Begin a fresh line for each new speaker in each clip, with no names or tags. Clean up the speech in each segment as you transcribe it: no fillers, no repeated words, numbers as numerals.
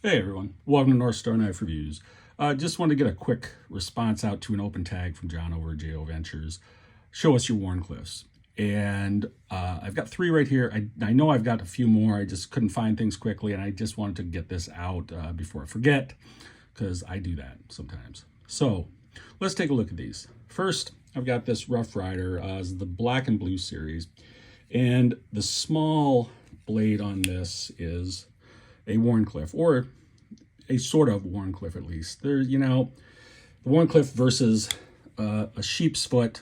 Hey everyone, welcome to North Star Knife Reviews. Just wanted to get a quick response out to an open tag from John over at JO Ventures. Show us your Wharncliffes. And I've got 3 right here. I know I've got a few more. I just couldn't find things quickly, and I just wanted to get this out before I forget, because I do that sometimes. So let's take a look at these. First, I've got this Rough Rider, the black and blue series, and the small blade on this is a Wharncliffe, or a sort of Wharncliffe at least. There, the Wharncliffe versus a sheep's foot.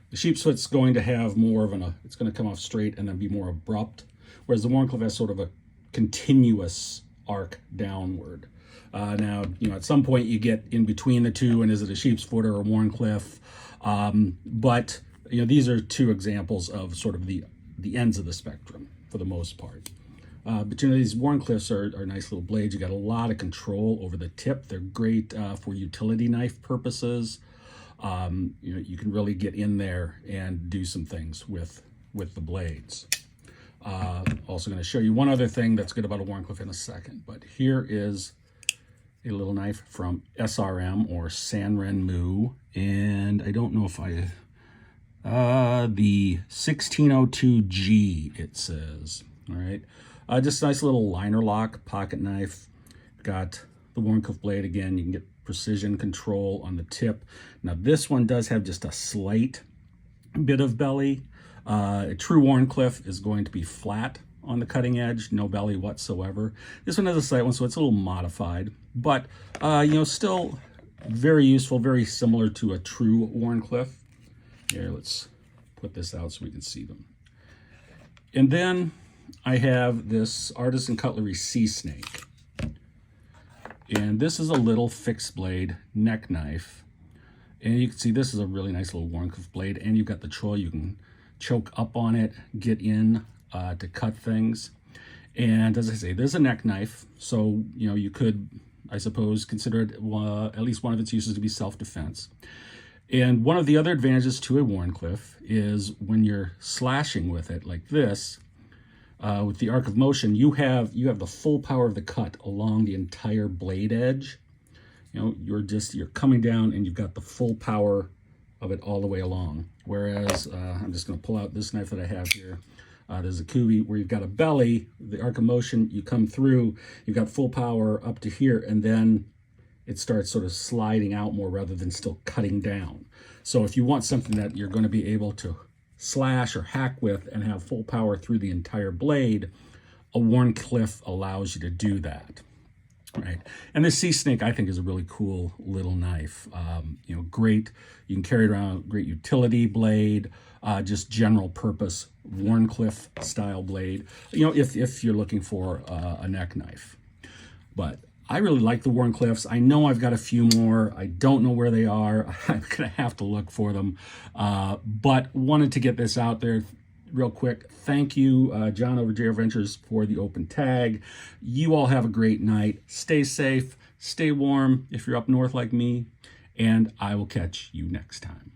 The sheep's foot's going to have more of it's going to come off straight and then be more abrupt, whereas the Wharncliffe has sort of a continuous arc downward. Now, at some point you get in between the two, and is it a sheep's foot or a Wharncliffe? But these are 2 examples of sort of the ends of the spectrum for the most part. But these Wharncliffes are nice little blades. You got a lot of control over the tip. They're great for utility knife purposes. You can really get in there and do some things with the blades. Also going to show you one other thing that's good about a Wharncliffe in a second. But here is a little knife from SRM, or Sanrenmu, and I don't know if the 1602G it says. All right. Just a nice little liner lock pocket knife. Got the Wharncliffe blade again. You can get precision control on the tip. Now this one does have just a slight bit of belly. A true Wharncliffe is going to be flat on the cutting edge, no belly whatsoever. This one has a slight one, so it's a little modified, but still very useful, very similar to a true Wharncliffe. Here, let's put this out so we can see them. And then I have this Artisan Cutlery Sea Snake. And this is a little fixed blade neck knife. And you can see this is a really nice little Wharncliffe blade. And you've got the troll. You can choke up on it, get in to cut things. And as I say, there's a neck knife. So, you could, I suppose, consider it at least one of its uses to be self-defense. And one of the other advantages to a Wharncliffe is when you're slashing with it like this, with the arc of motion, you have the full power of the cut along the entire blade edge. You're coming down and you've got the full power of it all the way along. Whereas I'm just going to pull out this knife that I have here. There's a Kubi where you've got a belly, the arc of motion, you come through, you've got full power up to here, and then it starts sort of sliding out more rather than still cutting down. So if you want something that you're going to be able to slash or hack with and have full power through the entire blade, a Wharncliffe allows you to do that. Right. And this Sea Snake, I think, is a really cool little knife. Great. You can carry it around, great utility blade, just general purpose Wharncliffe style blade, if you're looking for a neck knife. But I really like the Wharncliffes. I know I've got a few more. I don't know where they are. I'm going to have to look for them. But wanted to get this out there real quick. Thank you, John over JO Ventures, for the open tag. You all have a great night. Stay safe. Stay warm if you're up north like me. And I will catch you next time.